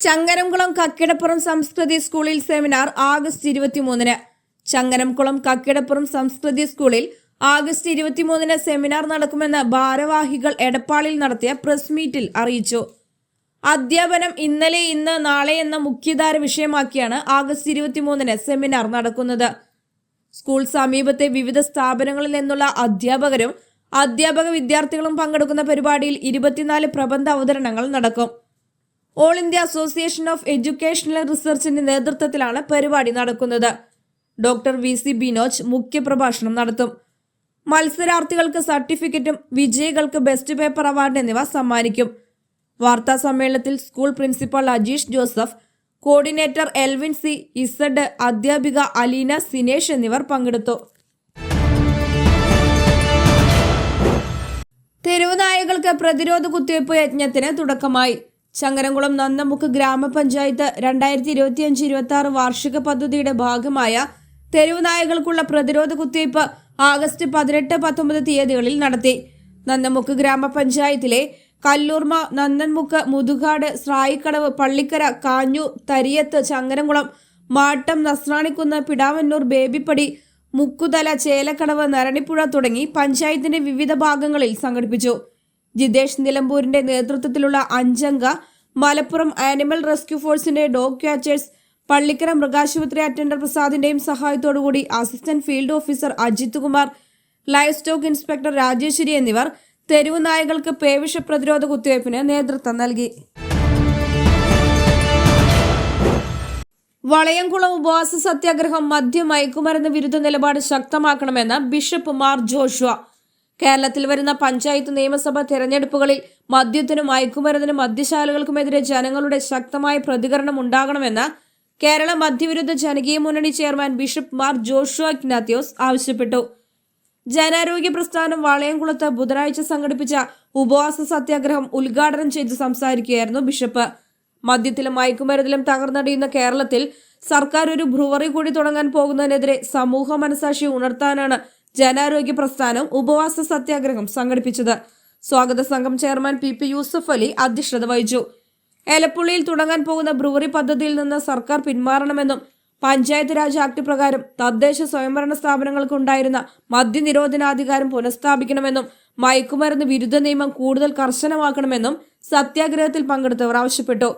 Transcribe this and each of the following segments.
ചങ്ങരംകുളം കക്കിടപ്പുറം സംസ്കൃതി സ്കൂളിൽ seminar August 23-ന്. Changaramkulam കക്കിടപ്പുറം സംസ്കൃതി സ്കൂളിൽ August 23-ന് seminar നടക്കുമെന്ന് ഭാരവാഹികൾ എടപ്പാളിൽ നടത്തിയ പ്രസ് മീറ്റിൽ അറിയിച്ചു. അധ്യാപനം ഇന്നലെ, ഇന്ന്, നാളെ എന്ന മുഖ്യധാര വിഷയമാക്കിയാണ് ആഗസ്റ്റ് 23-ന് സെമിനാർ നടക്കുന്നത്. സ്കൂൾ സമീപത്തെ വിവിധ സ്ഥാപനങ്ങളിൽ നിന്നുള്ള അധ്യാപകരും അധ്യാപക വിദ്യാർത്ഥികളും പങ്കെടുക്കുന്ന പരിപാടിയിൽ 24 പ്രബന്ധ അവതരണങ്ങൾ നടക്കും. All India association of educational റിസർച്ചിന്റെ നേതൃത്വത്തിലാണ് പരിപാടി നടക്കുന്നത്. ഡോക്ടർ VC ബിനോജ് മുഖ്യപ്രഭാഷണം നടത്തും. മത്സരാർത്ഥികൾക്ക് സർട്ടിഫിക്കറ്റും വിജയികൾക്ക് ബെസ്റ്റ് പേപ്പർ അവാർഡ് എന്നിവ സമ്മാനിക്കും. വാർത്താ സമ്മേളനത്തിൽ school principal Ajeesh Joseph, coordinator Elwyn C, Z, അധ്യാപിക അലീന സിനേഷ് എന്നിവർ പങ്കെടുത്തു. തെരുവ് നായകൾക്ക് പ്രതിരോധ കുത്തിവയ്പ് യജ്ഞത്തിന് തുടക്കമായി. ചങ്ങരംകുളം നന്നമുക്ക് ഗ്രാമപഞ്ചായത്ത് 2025-26 വാർഷിക പദ്ധതിയുടെ ഭാഗമായ തെരുവ് നായകൾക്കുള്ള പ്രതിരോധ കുത്തിവയ്പ് ആഗസ്റ്റ് 18-19 തീയതികളിൽ നടത്തി. നന്നമുക്ക് ഗ്രാമപഞ്ചായത്തിലെ കല്ലൂർമ, നന്നൻമുക്ക്, മുതുകാട്, സ്രായിക്കടവ്, പള്ളിക്കര, കാഞ്ഞു, തരിയത്ത്, ചങ്ങരംകുളം, മാട്ടം, നസ്രാണിക്കുന്ന്, പിടാവന്നൂർ, ബേബിപ്പടി, മുക്കുതല, ചേലക്കടവ്, നരണിപ്പുഴ തുടങ്ങി പഞ്ചായത്തിന്റെ വിവിധ ഭാഗങ്ങളിൽ സംഘടിപ്പിച്ചു. ജിതേഷ് നിലമ്പൂരിന്റെ നേതൃത്വത്തിലുള്ള 5 അംഗ മലപ്പുറം ആനിമൽ റെസ്ക്യൂ ഫോഴ്സിന്റെ ഡോഗ് ക്യാച്ചേഴ്സ്, പള്ളിക്കര മൃഗാശുപത്രി അറ്റൻഡർ പ്രസാദിന്റെയും സഹായത്തോടുകൂടി assistant field officer Ajith Kumar, livestock inspector Rajeshwari എന്നിവർ തെരുവ് നായകൾക്ക് പേവിഷ പ്രതിരോധ കുത്തിവയ്പ്പിന് നേതൃത്വം നൽകി. വളയംകുളം ഉപവാസ സത്യാഗ്രഹം മദ്യ മയക്കുമരുന്ന് വിരുദ്ധ നിലപാട് ശക്തമാക്കണമെന്ന് ബിഷപ്പ് മാർ ജോഷുവ. കേരളത്തിൽ വരുന്ന പഞ്ചായത്ത് നിയമസഭാ തെരഞ്ഞെടുപ്പുകളിൽ മദ്യത്തിനും മയക്കുമരുന്നിനും മദ്യശാലകൾക്കുമെതിരെ ജനങ്ങളുടെ ശക്തമായ പ്രതികരണം ഉണ്ടാകണമെന്ന് കേരള മദ്യവിരുദ്ധ ജനകീയ മുന്നണി chairman bishop Mar Joshua Ignatios ആവശ്യപ്പെട്ടു. ജനാരോഗ്യ പ്രസ്ഥാനം വളയംകുളത്ത് ബുധനാഴ്ച സംഘടിപ്പിച്ച ഉപവാസ സത്യാഗ്രഹം ഉദ്ഘാടനം ചെയ്ത് സംസാരിക്കുകയായിരുന്നു ബിഷപ്പ്. മദ്യത്തിലും മയക്കുമരുന്നിലും തകർന്നടിയുന്ന കേരളത്തിൽ സർക്കാർ ഒരു ബ്രൂവറി കൂടി തുടങ്ങാൻ പോകുന്നതിനെതിരെ സമൂഹ മനസാക്ഷി ഉണർത്താനാണ് ജനാരോഗ്യ പ്രസ്ഥാനം ഉപവാസ സത്യാഗ്രഹം സംഘടിപ്പിച്ചത്. സ്വാഗത സംഘം ചെയർമാൻ PP യൂസഫ് അലി അധ്യക്ഷത വഹിച്ചു. എലപ്പുള്ളിയിൽ തുടങ്ങാൻ പോകുന്ന ബ്രൂവറി പദ്ധതിയിൽ നിന്ന് സർക്കാർ പിന്മാറണമെന്നും പഞ്ചായത്ത് രാജ് ആക്ട് പ്രകാരം തദ്ദേശ സ്വയംഭരണ സ്ഥാപനങ്ങൾക്ക് ഉണ്ടായിരുന്ന മദ്യനിരോധനാധികാരം പുനഃസ്ഥാപിക്കണമെന്നും മയക്കുമരുന്ന് വിരുദ്ധ നിയമം കൂടുതൽ കർശനമാക്കണമെന്നും സത്യാഗ്രഹത്തിൽ പങ്കെടുത്തവർ ആവശ്യപ്പെട്ടു.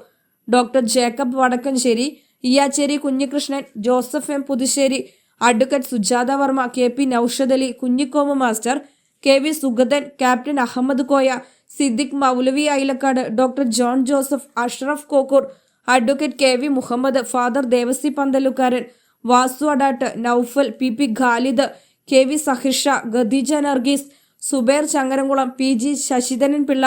Doctor Jacob Vadakkanchery, Iyachery Kunhikrishnan, Joseph M Puthussery, advocate Sujatha Varma, KP Noushad Ali, Kunhikoma master, KV Sugathan, captain Ahammed Koya, Siddique Moulavi Ailakkad, doctor John Joseph, Ashraf Kokkur, advocate KV Muhammed, father Devasi Panthalukaran, Vasu Adatt, Noufal, PP Khalid, KV Sahirsha, Khadeeja Nargees, Subair Changaramkulam, PG Sasidharan Pillai,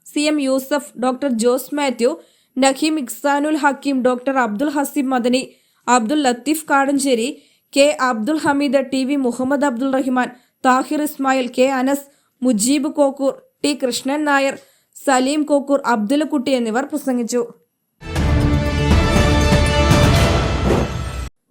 CM Yusuf, doctor Jose Mathew, Naheem Ikhsanul Hakeem, doctor Abdul Haseeb Madani, Abdul Latheef Kadancheri, K Abdul Hameed, TV Muhammad Abdul Rahman, Tahir Ismail, K Anas, Mujeeb Kokkur, T Krishnan Nair, Saleem Kokkur, Abdul Kutty എന്നിവർ പ്രസംഗിച്ചു.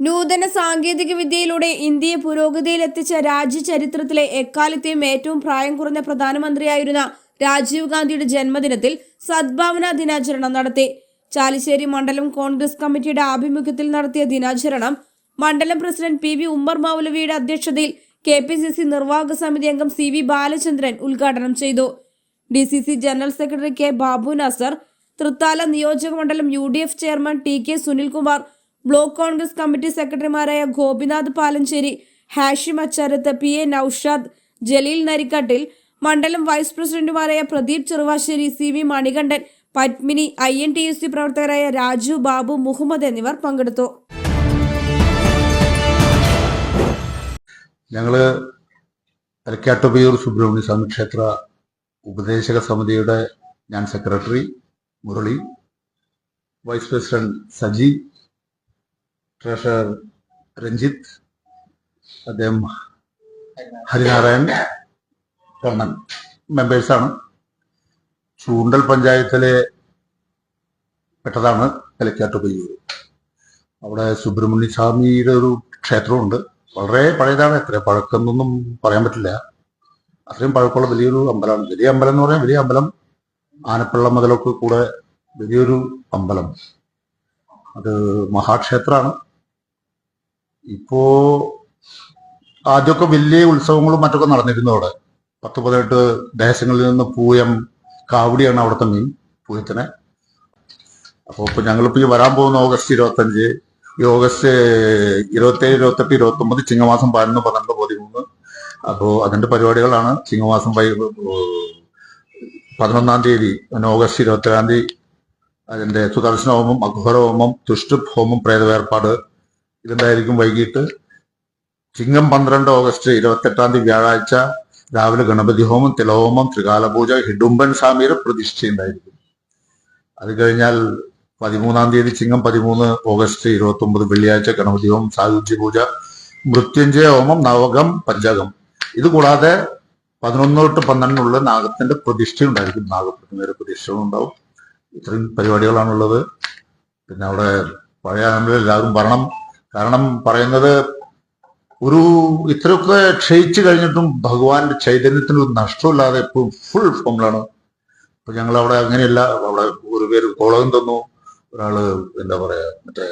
നൂതന സാങ്കേതിക വിദ്യയിലൂടെ ഇന്ത്യയെ പുരോഗതിയിലെത്തിച്ച രാജ്യ ചരിത്രത്തിലെ എക്കാലത്തെയും ഏറ്റവും പ്രായം കുറഞ്ഞ പ്രധാനമന്ത്രിയായിരുന്ന രാജീവ് ഗാന്ധിയുടെ ജന്മദിനത്തിൽ സദ്ഭാവന ദിനാചരണം നടത്തി. ചാലിശ്ശേരി മണ്ഡലം കോൺഗ്രസ് കമ്മിറ്റിയുടെ ആഭിമുഖ്യത്തിൽ നടത്തിയ ദിനാചരണം മണ്ഡലം പ്രസിഡന്റ് PV ഉമ്മർ മൗലവിയുടെ അധ്യക്ഷതയിൽ KPCC നിർവാഹക സമിതി അംഗം CV ബാലചന്ദ്രൻ ഉദ്ഘാടനം ചെയ്തു. DCC general secretary K Babu Nasar, Thrithala നിയോജക മണ്ഡലം UDF chairman TK Sunilkumar, block Congress committee സെക്രട്ടറിമാരായ ഗോപിനാഥ് പാലഞ്ചേരി, ഹാഷിം അച്ചാരത്ത്, PA നൌഷാദ്, ജലീൽ നരിക്കാട്ടിൽ, മണ്ഡലം വൈസ് പ്രസിഡന്റുമാരായ പ്രദീപ് ചെറുവാശ്ശേരി, CV മണികണ്ഠൻ, പത്മിനി, INTUC പ്രവർത്തകരായ രാജു, ബാബു, മുഹമ്മദ് എന്നിവർ പങ്കെടുത്തു. ഞങ്ങള് തലക്കാട്ടുപയ്യൂർ സുബ്രഹ്മണ്യ സ്വാമി ക്ഷേത്ര ഉപദേശക സമിതിയുടെ ഞാൻ secretary Murali, vice president Saji, treasurer Ranjith, അദ്ദേഹം ഹരിനാരായൺ, കണ്ണൻ മെമ്പേഴ്സാണ്. ചൂണ്ടൽ പഞ്ചായത്തിലെ പെട്ടതാണ് തലക്കാട്ടുപയ്യൂർ. അവിടെ സുബ്രഹ്മണ്യ സ്വാമിയുടെ ഒരു ക്ഷേത്രമുണ്ട്. വളരെ പഴയതാണ്. എത്ര പഴക്കമൊന്നും പറയാൻ പറ്റില്ല. അത്രയും പഴക്കമുള്ള വലിയൊരു അമ്പലമാണ്. വലിയ അമ്പലം എന്ന് പറഞ്ഞാൽ വലിയ അമ്പലം. ആനപ്പിള്ള മുതലൊക്കെ കൂടെ വലിയൊരു അമ്പലം. അത് മഹാക്ഷേത്രമാണ്. ഇപ്പോ ആദ്യമൊക്കെ വലിയ ഉത്സവങ്ങളും മറ്റൊക്കെ നടന്നിരുന്നു അവിടെ. 10-18 ദേശങ്ങളിൽ നിന്ന് പൂയം, കാവടിയാണ് അവിടുത്തെ മീൻ, പൂയത്തിന്. അപ്പോൾ ഇപ്പൊ ഞങ്ങളിപ്പോ ഈ വരാൻ പോകുന്ന ഓഗസ്റ്റ് 25, ഈ ഓഗസ്റ്റ് 27, 28, 29 ചിങ്ങമാസം 11, 12, 13. അപ്പോൾ അതിന്റെ പരിപാടികളാണ്. ചിങ്ങമാസം 11-ാം തീയതി, ഓഗസ്റ്റ് 22-ാം തീയതി അതിന്റെ സുദർശന ഹോമം, അഘോര ഹോമം, തുഷ്ടുപ് ഹോമം, പ്രേതവേർപ്പാട് ഇതുണ്ടായിരിക്കും വൈകിട്ട്. ചിങ്ങം 12 ഓഗസ്റ്റ് 28-ാം തീയതി വ്യാഴാഴ്ച രാവിലെ ഗണപതി ഹോമം, തിലഹോമം, ത്രികാലപൂജ, ഹിഡുംബൻ സ്വാമിയുടെ പ്രതിഷ്ഠയുണ്ടായിരിക്കും. അത് കഴിഞ്ഞാൽ 13-ാം തീയതി ചിങ്ങം 13 ഓഗസ്റ്റ് 29 വെള്ളിയാഴ്ച ഗണപതി ഹോമം, സായുജ്യ പൂജ, മൃത്യുഞ്ജയ ഹോമം, നവകം, പഞ്ചകം. ഇത് കൂടാതെ 11 തൊട്ട് 12 നാഗത്തിന്റെ പ്രതിഷ്ഠ ഉണ്ടായിരിക്കും. നാഗപ്രതിമയുടെ പ്രതിഷ്ഠകളും ഉണ്ടാവും. ഇത്രയും പരിപാടികളാണുള്ളത്. പിന്നെ അവിടെ പഴയ എല്ലാവരും വരണം. കാരണം പറയുന്നത് ഒരു ഇത്രയൊക്കെ ക്ഷയിച്ചു കഴിഞ്ഞിട്ടും ഭഗവാന്റെ ചൈതന്യത്തിന് ഒരു നഷ്ടമില്ലാതെ എപ്പോഴും ഫുൾ ഫോമിലാണ്. അപ്പൊ ഞങ്ങൾ അവിടെ അങ്ങനെയല്ല. അവിടെ ഒരു പേര് കോളകം തന്നു, ഒരാള് എന്താ പറയാ മറ്റേ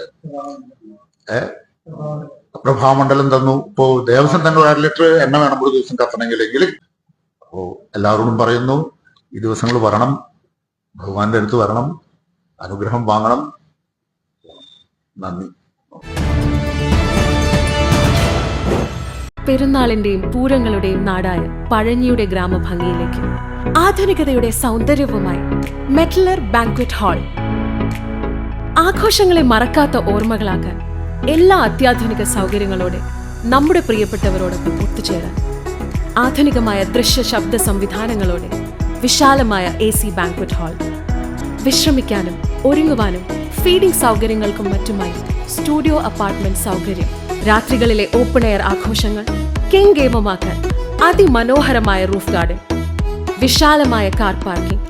പ്രഭാമണ്ഡലം തന്നു. ഇപ്പോ ദേവസ്വം തന്നെ 1 ലിറ്റർ എണ്ണ വേണം ഒരു ദിവസം കത്തണമെങ്കിൽ. അപ്പോ എല്ലാവരോടും പറയുന്നു, ഈ ദിവസങ്ങൾ വരണം, ഭഗവാന്റെ അടുത്ത് വരണം, അനുഗ്രഹം വാങ്ങണം. നന്ദി. പെരുന്നാളിന്റെയും പൂരങ്ങളുടെയും നാടായ പഴഞ്ഞിയുടെ ഗ്രാമഭംഗിയിലേക്ക് ആധുനികതയുടെ സൗന്ദര്യവുമായി മെറ്റലർ ബാങ്ക്വറ്റ് ഹാൾ. ആഘോഷങ്ങളെ മറക്കാത്ത ഓർമ്മകളാക്കാൻ എല്ലാ അത്യാധുനിക സൗകര്യങ്ങളോടെ നമ്മുടെ പ്രിയപ്പെട്ടവരോടൊപ്പം ഒത്തുചേരാൻ ആധുനികമായ ദൃശ്യ ശബ്ദ സംവിധാനങ്ങളോടെ വിശാലമായ AC ബാങ്ക്വറ്റ് ഹാൾ. വിശ്രമിക്കാനും ഒരുങ്ങുവാനും ഫീഡിംഗ് സൗകര്യങ്ങൾക്കും മറ്റുമായി സ്റ്റുഡിയോ അപ്പാർട്ട്മെന്റ് സൗകര്യം. രാത്രികളിലെ ഓപ്പൺ എയർ ആഘോഷങ്ങൾ കെങ്കേമമാക്കാൻ അതിമനോഹരമായ റൂഫ് ഗാർഡൻ, വിശാലമായ car parking,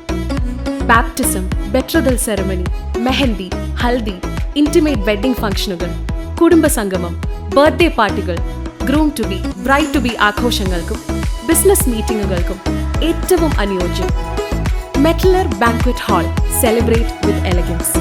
baptism, betrothal ceremony, mehndi, haldi, intimate wedding ഫംഗ്ഷനുകൾ, കുടുംബസംഗമം, ബർത്ത്ഡേ പാർട്ടികൾ, groom to be, bride to be ആഘോഷങ്ങൾക്കും ബിസിനസ് മീറ്റിംഗുകൾക്കും ഏറ്റവും അനുയോജ്യം. മെറ്റലർ banquet hall. Celebrate with elegance.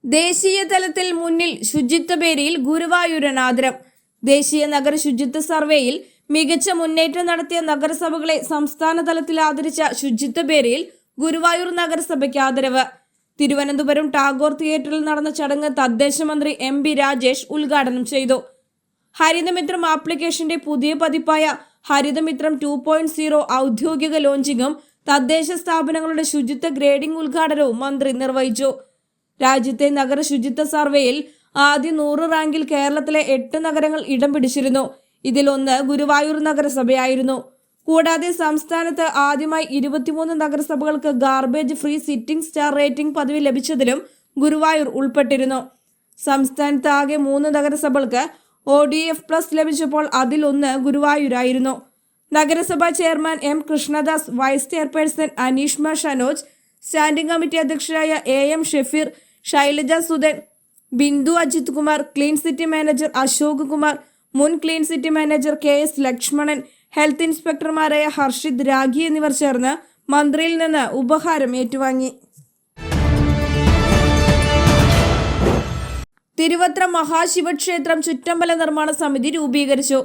ദേശീയ തലത്തിൽ മുന്നിൽ ശുചിത്വപേരിൽ ഗുരുവായൂരൻ ആദരം. ദേശീയ നഗര ശുചിത്വ സർവേയിൽ മികച്ച മുന്നേറ്റം നടത്തിയ നഗരസഭകളെ സംസ്ഥാന തലത്തിൽ ആദരിച്ച ശുചിത്വപേരിൽ ഗുരുവായൂർ നഗരസഭയ്ക്ക് ആദരവ്. തിരുവനന്തപുരം ടാഗോർ തിയേറ്ററിൽ നടന്ന ചടങ്ങ് തദ്ദേശ മന്ത്രി MB രാജേഷ് ഉദ്ഘാടനം ചെയ്തു. ഹരിതമിത്രം ആപ്ലിക്കേഷന്റെ പുതിയ പതിപ്പായ ഹരിതമിത്രം 2.0 ഔദ്യോഗിക ലോഞ്ചിങ്ങും തദ്ദേശ സ്ഥാപനങ്ങളുടെ ശുചിത്വ ഗ്രേഡിംഗ് ഉദ്ഘാടനവും മന്ത്രി നിർവഹിച്ചു. രാജ്യത്തെ നഗര ശുചിത്വ സർവേയിൽ ആദ്യ 100 റാങ്കിൽ കേരളത്തിലെ 8 നഗരങ്ങൾ ഇടം പിടിച്ചിരുന്നു. ഇതിലൊന്ന് ഗുരുവായൂർ നഗരസഭയായിരുന്നു. കൂടാതെ സംസ്ഥാനത്ത് ആദ്യമായി 23 നഗരസഭകൾക്ക് garbage free sitting star rating പദവി ലഭിച്ചതിലും ഗുരുവായൂർ ഉൾപ്പെട്ടിരുന്നു. സംസ്ഥാനത്ത് ആകെ 3 നഗരസഭകൾക്ക് ODF+ ലഭിച്ചപ്പോൾ അതിലൊന്ന് ഗുരുവായൂരായിരുന്നു. നഗരസഭാ chairman M Krishnadas, vice chairperson Aneeshma Shanoj, standing committee അധ്യക്ഷരായ AM Shefeer, Shailaja Sudhan, Bindu Ajith Kumar, clean city manager Ashok Kumar, മുൻ clean city manager KS Lakshmanan, health ഇൻസ്പെക്ടർമാരായ ഹർഷിത്, രാഖി എന്നിവർ ചേർന്ന് മന്ത്രിയിൽ നിന്ന് ഉപഹാരം ഏറ്റുവാങ്ങി. തിരുവത്ര മഹാശിവക്ഷേത്രം ചുറ്റമ്പല നിർമ്മാണ സമിതി രൂപീകരിച്ചു.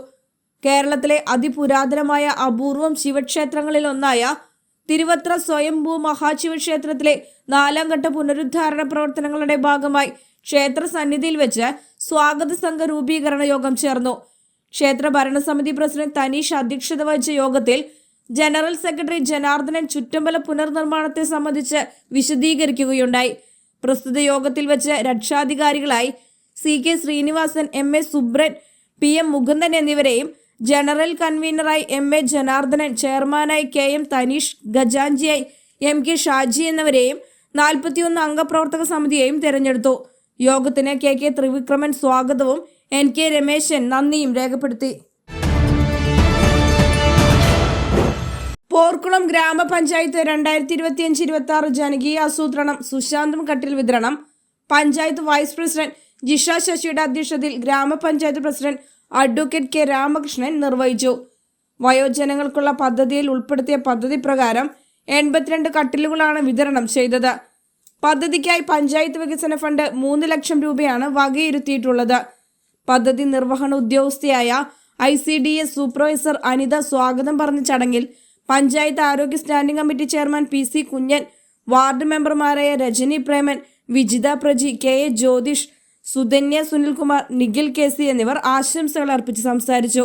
കേരളത്തിലെ അതിപുരാതനമായ അപൂർവം ശിവക്ഷേത്രങ്ങളിൽ ഒന്നായ തിരുവത്ര സ്വയംഭൂ മഹാശിവക്ഷേത്രത്തിലെ 4ാം ഘട്ട പുനരുദ്ധാരണ പ്രവർത്തനങ്ങളുടെ ഭാഗമായി ക്ഷേത്ര സന്നിധിയിൽ വെച്ച് സ്വാഗത സംഘ രൂപീകരണ യോഗം ചേർന്നു. ക്ഷേത്ര ഭരണസമിതി പ്രസിഡന്റ് തനീഷ് അധ്യക്ഷത വഹിച്ച യോഗത്തിൽ ജനറൽ സെക്രട്ടറി ജനാർദ്ദനൻ ചുറ്റമ്പല പുനർനിർമ്മാണത്തെ സംബന്ധിച്ച് വിശദീകരിക്കുകയുണ്ടായി. പ്രസ്തുത യോഗത്തിൽ വെച്ച് രക്ഷാധികാരികളായി CK Sreenivasan, MA Subran, PM Mukundan എന്നിവരെയും ജനറൽ കൺവീനറായി MA ജനാർദ്ദനൻ, ചെയർമാനായി KM തനീഷ്, ഖജാൻജിയായി MK ഷാജി എന്നിവരെയും 41 അംഗ പ്രവർത്തക സമിതിയെയും തെരഞ്ഞെടുത്തു. യോഗത്തിന് KK ത്രിവിക്രമൻ സ്വാഗതവും NK രമേശൻ നന്ദിയും രേഖപ്പെടുത്തി. പോർക്കുളം ഗ്രാമപഞ്ചായത്ത് 2025-26 ജനകീയ ആസൂത്രണം സുശാന്തം കട്ടിൽ വിതരണം പഞ്ചായത്ത് വൈസ് പ്രസിഡന്റ് ജിഷ ശശിയുടെ അധ്യക്ഷതയിൽ ഗ്രാമപഞ്ചായത്ത് പ്രസിഡന്റ് അഡ്വക്കേറ്റ് K രാമകൃഷ്ണൻ നിർവഹിച്ചു. വയോജനങ്ങൾക്കുള്ള പദ്ധതിയിൽ ഉൾപ്പെടുത്തിയ പദ്ധതി പ്രകാരം 82 കട്ടിലുകളാണ് വിതരണം ചെയ്തത്. പദ്ധതിക്കായി പഞ്ചായത്ത് വികസന ഫണ്ട് 3 ലക്ഷം രൂപയാണ് വകയിരുത്തിയിട്ടുള്ളത്. പദ്ധതി നിർവഹണ ഉദ്യോഗസ്ഥയായ ICDS സൂപ്പർവൈസർ അനിത സ്വാഗതം പറഞ്ഞ ചടങ്ങിൽ പഞ്ചായത്ത് ആരോഗ്യ സ്റ്റാൻഡിംഗ് കമ്മിറ്റി ചെയർമാൻ PC കുഞ്ഞൻ, വാർഡ് മെമ്പർമാരായ രജനി പ്രേമൻ, വിജിത പ്രജി, KA ജ്യോതിഷ്, സുധന്യ സുനിൽകുമാർ, നിഖിൽ KC എന്നിവർ ആശംസകൾ അർപ്പിച്ച് സംസാരിച്ചു.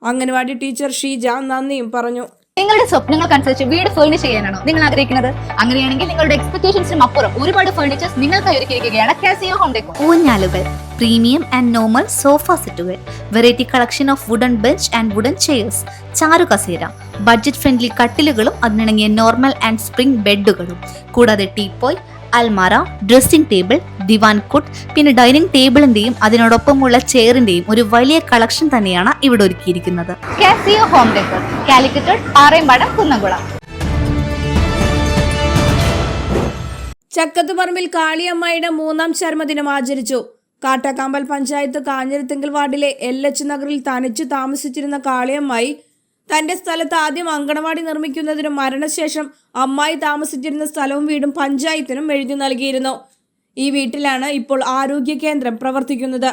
അംഗൻവാടി ടീച്ചർ ഷീജ നന്ദിയും പറഞ്ഞു. നിങ്ങളുടെ സ്വപ്നങ്ങൾക്കനുസരിച്ച് വീട് ഫേർണിഷ് ചെയ്യാനാണോ നിങ്ങൾ ആഗ്രഹിക്കുന്നത്? അങ്ങനെയാണെങ്കിൽ നിങ്ങളുടെ എക്സ്പെക്ടേഷൻസിനും അപ്പുറം ഒരുപാട് ഫേർണിച്ചേഴ്സ് നിങ്ങൾക്കായി ഒരുക്കിയിരിക്കുകയാണ് കാസിയോ ഹോം ഡെക്കോ. ഊഞ്ഞാലുകൾ, പ്രീമിയം ആൻഡ് നോർമൽ സോഫ സെറ്റുകൾ, variety collection of wooden bench and wooden chairs, ചാരു കസേര, ബഡ്ജറ്റ് ഫ്രണ്ട്ലി കട്ടിലുകളും അതിനിണങ്ങിയ നോർമൽ ആൻഡ് സ്പ്രിംഗ് ബെഡുകളും, കൂടാതെ ടീപ്പോയ്, അൽമാര, ഡ്രസ്സിംഗ് ടേബിൾ, ദിവാൻ കുട്ട്, പിന്നെ ഡൈനിങ് ടേബിളിന്റെയും അതിനോടൊപ്പമുള്ള ചെയറിന്റെയും ഒരു വലിയ കളക്ഷൻ തന്നെയാണ് ഇവിടെ ഒരുക്കിയിരിക്കുന്നത്. Casio home deco, Calicut, Parayambadam, Kunnamkulam. ചക്കത്തുപറമ്പിൽ കാളിയമ്മയുടെ 3ാം ചരമദിനം ആചരിച്ചു. കാട്ടാക്കാമ്പൽ പഞ്ചായത്ത് കാഞ്ഞിരത്തിങ്കൽ വാർഡിലെ LH നഗറിൽ തനിച്ചു താമസിച്ചിരുന്ന കാളിയമ്മായി തന്റെ സ്ഥലത്ത് ആദ്യം അങ്കണവാടി നിർമ്മിക്കുന്നതിനും മരണശേഷം അമ്മായി താമസിച്ചിരുന്ന സ്ഥലവും വീടും പഞ്ചായത്തിനും എഴുതി നൽകിയിരുന്നു. ഈ വീട്ടിലാണ് ഇപ്പോൾ ആരോഗ്യ കേന്ദ്രം പ്രവർത്തിക്കുന്നത്.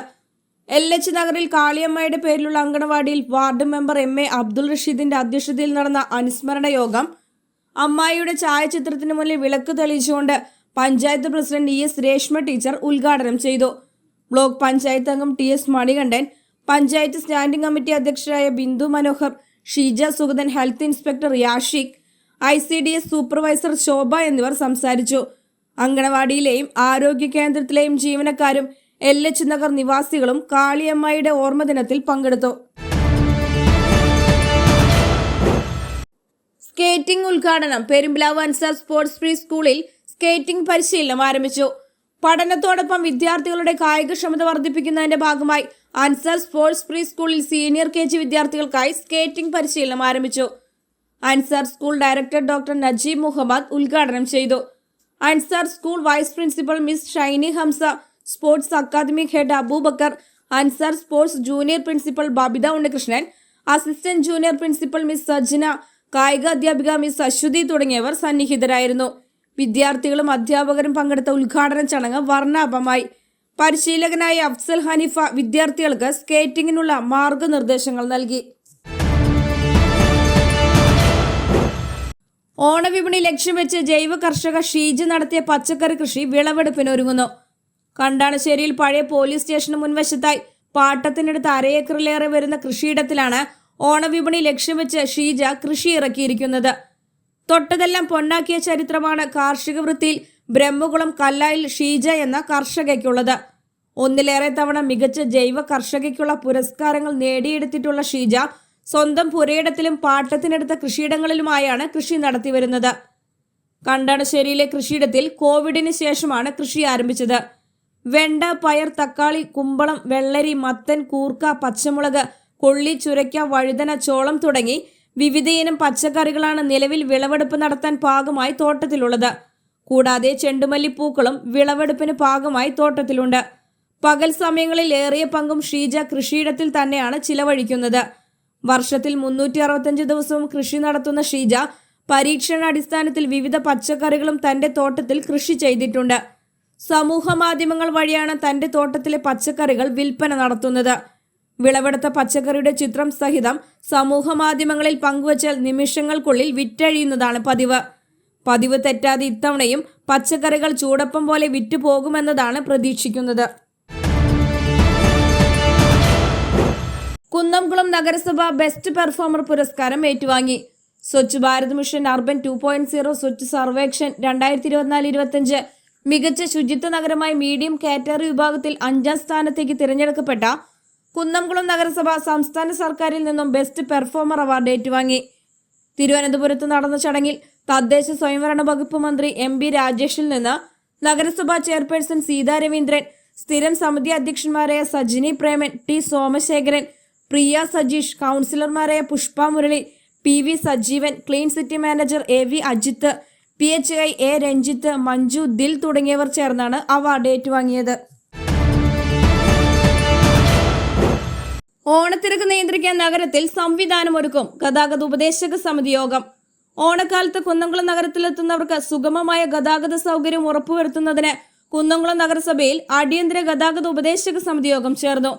LH നഗറിൽ കാളിയമ്മയുടെ പേരിലുള്ള അങ്കണവാടിയിൽ വാർഡ് മെമ്പർ MA അബ്ദുൾ റഷീദിന്റെ അധ്യക്ഷതയിൽ നടന്ന അനുസ്മരണ യോഗം അമ്മായിയുടെ ഛായാചിത്രത്തിന് മുന്നിൽ വിളക്ക് തെളിയിച്ചുകൊണ്ട് panchayat president ES Reshma teacher ഉദ്ഘാടനം ചെയ്തു. ബ്ലോക്ക് പഞ്ചായത്ത് അംഗം TS Manikandan, panchayat standing committee അധ്യക്ഷരായ Bindu Manohar, Sheeja Sugathan, health inspector Yashik, ICDS supervisor Shobha എന്നിവർ സംസാരിച്ചു. അങ്കണവാടിയിലെയും ആരോഗ്യ കേന്ദ്രത്തിലെയും ജീവനക്കാരും LH നഗർ നിവാസികളും കാളിയമ്മയുടെ ഓർമ്മദിനത്തിൽ പങ്കെടുത്തു. സ്കേറ്റിംഗ് ഉദ്ഘാടനം. പെരുമ്പിലാവ് അൻസാർ സ്പോർട്സ് പ്രീ സ്കൂളിൽ സ്കേറ്റിംഗ് പരിശീലനം ആരംഭിച്ചു. പഠനത്തോടൊപ്പം വിദ്യാർത്ഥികളുടെ കായികക്ഷമത വർദ്ധിപ്പിക്കുന്നതിന്റെ ഭാഗമായി അൻസാർ സ്പോർട്സ് പ്രീ സ്കൂളിൽ സീനിയർ KG വിദ്യാർത്ഥികൾക്കായി സ്കേറ്റിംഗ് പരിശീലനം ആരംഭിച്ചു. Ansar school director doctor Najeeb Muhammad ഉദ്ഘാടനം ചെയ്തു. Ansar school vice principal miss Shiny Hamza, sports academy head Aboobacker, Ansar sports junior principal Babitha Unnikrishnan, assistant junior principal miss Sajna, കായിക അധ്യാപിക മിസ് അശ്വതി തുടങ്ങിയവർ സന്നിഹിതരായിരുന്നു. വിദ്യാർത്ഥികളും അധ്യാപകരും പങ്കെടുത്ത ഉദ്ഘാടന ചടങ്ങ് വർണ്ണാഭമായി. പരിശീലകനായ അഫ്സൽ ഹനീഫ വിദ്യാർത്ഥികൾക്ക് സ്കേറ്റിംഗിനുള്ള മാർഗനിർദ്ദേശങ്ങൾ നൽകി. ഓണവിപണി ലക്ഷ്യം വെച്ച് ജൈവ കർഷക ഷീജ നടത്തിയ പച്ചക്കറി കൃഷി വിളവെടുപ്പിനൊരുങ്ങുന്നു. കണ്ടാണശ്ശേരിയിൽ പഴയ പോലീസ് സ്റ്റേഷന് മുൻവശത്തായി പാട്ടത്തിനടുത്ത് 1/2 ഏക്കറിലേറെ വരുന്ന കൃഷിയിടത്തിലാണ് ഓണവിപണി ലക്ഷ്യം വെച്ച് ഷീജ കൃഷി ഇറക്കിയിരിക്കുന്നത്. തൊട്ടതെല്ലാം പൊന്നാക്കിയ ചരിത്രമാണ് കാർഷിക വൃത്തിയിൽ ബ്രഹ്മകുളം കല്ലായിൽ ഷീജ എന്ന കർഷകയ്ക്കുള്ളത്. 1ലേറെ തവണ മികച്ച ജൈവ കർഷകയ്ക്കുള്ള പുരസ്കാരങ്ങൾ നേടിയെടുത്തിട്ടുള്ള ഷീജ സ്വന്തം പുരയിടത്തിലും പാട്ടത്തിനടുത്ത കൃഷിയിടങ്ങളിലുമായാണ് കൃഷി നടത്തിവരുന്നത്. കണ്ടാണശ്ശേരിയിലെ കൃഷിയിടത്തിൽ കോവിഡിന് ശേഷമാണ് കൃഷി ആരംഭിച്ചത്. വെണ്ട, പയർ, തക്കാളി, കുമ്പളം, വെള്ളരി, മത്തൻ, കൂർക്ക, പച്ചമുളക്, കൊള്ളി, ചുരയ്ക്ക, വഴുതന, ചോളം തുടങ്ങി വിവിധയിനം പച്ചക്കറികളാണ് നിലവിൽ വിളവെടുപ്പ് നടത്താൻ പാകമായി തോട്ടത്തിലുള്ളത്. കൂടാതെ ചെണ്ടുമല്ലിപ്പൂക്കളും വിളവെടുപ്പിന് പാകമായി തോട്ടത്തിലുണ്ട്. പകൽ സമയങ്ങളിൽ ഏറിയ പങ്കും ഷീജ കൃഷിയിടത്തിൽ തന്നെയാണ് ചിലവഴിക്കുന്നത്. വർഷത്തിൽ 365 ദിവസവും കൃഷി നടത്തുന്ന ഷീജ പരീക്ഷണാടിസ്ഥാനത്തിൽ വിവിധ പച്ചക്കറികളും തന്റെ തോട്ടത്തിൽ കൃഷി ചെയ്തിട്ടുണ്ട്. സമൂഹ മാധ്യമങ്ങൾ വഴിയാണ് തന്റെ തോട്ടത്തിലെ പച്ചക്കറികൾ വിൽപ്പന നടത്തുന്നത്. വിളവെടുത്ത പച്ചക്കറിയുടെ ചിത്രം സഹിതം സമൂഹ മാധ്യമങ്ങളിൽ പങ്കുവച്ചാൽ നിമിഷങ്ങൾക്കുള്ളിൽ വിറ്റഴിയുന്നതാണ് പതിവ് തെറ്റാതെ ഇത്തവണയും പച്ചക്കറികൾ ചൂടപ്പം പോലെ വിറ്റുപോകുമെന്നതാണ് പ്രതീക്ഷിക്കുന്നത്. കുന്നംകുളം നഗരസഭ ബെസ്റ്റ് പെർഫോമർ പുരസ്കാരം ഏറ്റുവാങ്ങി. സ്വച്ഛ് ഭാരത് മിഷൻ അർബൻ 2.0 സ്വച്ഛ് സർവേക്ഷൻ 2024-25 മികച്ച ശുചിത്വ നഗരമായി മീഡിയം കാറ്റഗറി വിഭാഗത്തിൽ 5ാം സ്ഥാനത്തേക്ക് തിരഞ്ഞെടുക്കപ്പെട്ട കുന്നംകുളം നഗരസഭ സംസ്ഥാന സർക്കാരിൽ നിന്നും ബെസ്റ്റ് പെർഫോമർ അവാർഡ് ഏറ്റുവാങ്ങി. തിരുവനന്തപുരത്ത് നടന്ന ചടങ്ങിൽ തദ്ദേശ സ്വയംഭരണ വകുപ്പ് മന്ത്രി MB രാജേഷിൽ നിന്ന് നഗരസഭാ ചെയർപേഴ്സൺ സീതാ രവീന്ദ്രൻ, സ്ഥിരം സമിതി അധ്യക്ഷന്മാരായ സജിനി പ്രേമൻ, T സോമശേഖരൻ, പ്രിയ സജീഷ്, കൗൺസിലർമാരായ Pushpa Murali, PV Sajeevan, clean city manager AV Ajith, PHI A Ranjith, Manju, Dil തുടങ്ങിയവർ ചേർന്നാണ് അവാർഡ് ഏറ്റുവാങ്ങിയത്. ഓണത്തിരക്ക് നിയന്ത്രിക്കാൻ നഗരത്തിൽ സംവിധാനമൊരുക്കും. ഗതാഗത ഉപദേശക സമിതി യോഗം. ഓണക്കാലത്ത് കുന്നംകുളം നഗരത്തിലെത്തുന്നവർക്ക് സുഗമമായ ഗതാഗത സൗകര്യം ഉറപ്പുവരുത്തുന്നതിന് കുന്നംകുളം നഗരസഭയിൽ അടിയന്തര ഗതാഗത ഉപദേശക സമിതി യോഗം ചേർന്നു.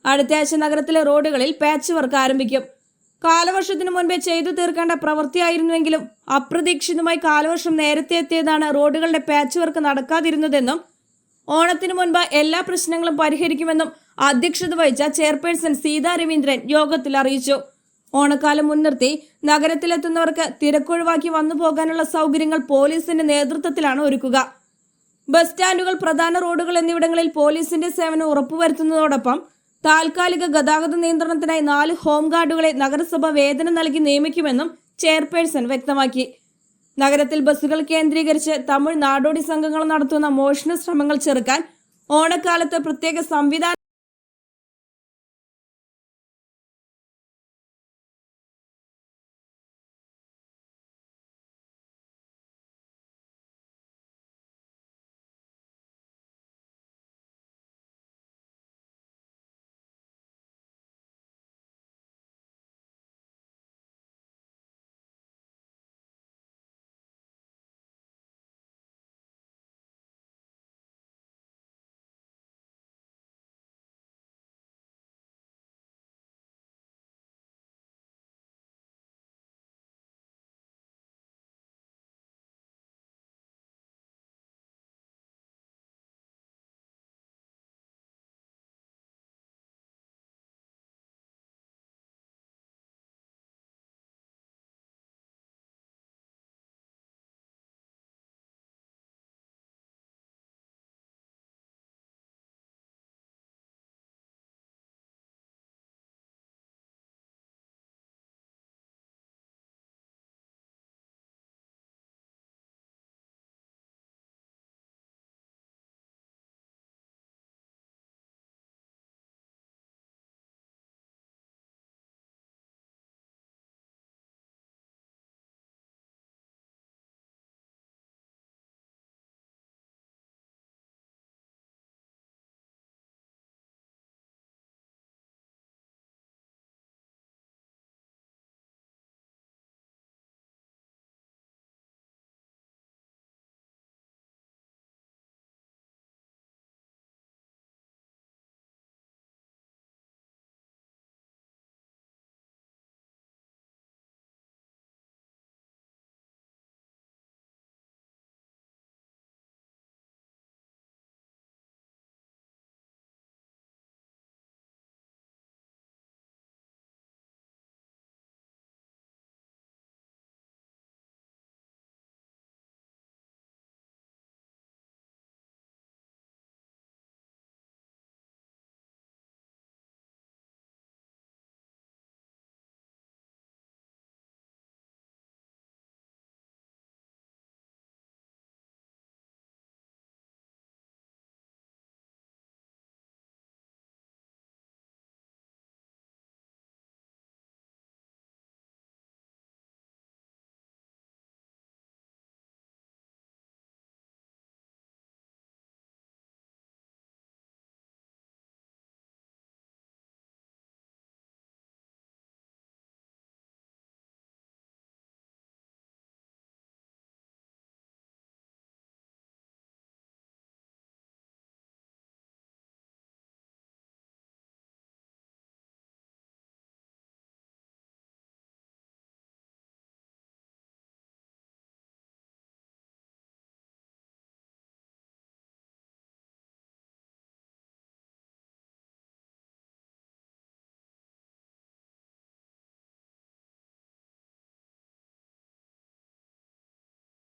അടുത്തയാഴ്ച നഗരത്തിലെ റോഡുകളിൽ പാച്ച് വർക്ക് ആരംഭിക്കും. കാലവർഷത്തിനു മുൻപേ ചെയ്തു തീർക്കേണ്ട പ്രവൃത്തിയായിരുന്നുവെങ്കിലും അപ്രതീക്ഷിതമായി കാലവർഷം നേരത്തെ എത്തിയതാണ് റോഡുകളുടെ പാച്ച് വർക്ക് നടക്കാതിരുന്നതെന്നും ഓണത്തിനു മുൻപ് എല്ലാ പ്രശ്നങ്ങളും പരിഹരിക്കുമെന്നും അധ്യക്ഷത വഹിച്ച ചെയർപേഴ്സൺ സീതാ രവീന്ദ്രൻ യോഗത്തിൽ അറിയിച്ചു. ഓണക്കാലം മുൻനിർത്തി നഗരത്തിലെത്തുന്നവർക്ക് തിരക്കൊഴിവാക്കി വന്നു പോകാനുള്ള സൗകര്യങ്ങൾ പോലീസിന്റെ നേതൃത്വത്തിലാണ് ഒരുക്കുക. ബസ് സ്റ്റാൻഡുകൾ, പ്രധാന റോഡുകൾ എന്നിവിടങ്ങളിൽ പോലീസിന്റെ സേവനം ഉറപ്പുവരുത്തുന്നതോടൊപ്പം താൽക്കാലിക ഗതാഗത നിയന്ത്രണത്തിനായി 4 ഹോം ഗാർഡുകളെ നഗരസഭ വേതനം നൽകി നിയമിക്കുമെന്നും ചെയർപേഴ്സൺ വ്യക്തമാക്കി. നഗരത്തിൽ ബസ്സുകൾ കേന്ദ്രീകരിച്ച് തമിഴ് നാടോടി സംഘങ്ങൾ നടത്തുന്ന മോഷണ ശ്രമങ്ങൾ ചെറുക്കാൻ ഓണക്കാലത്ത് പ്രത്യേക സംവിധാനം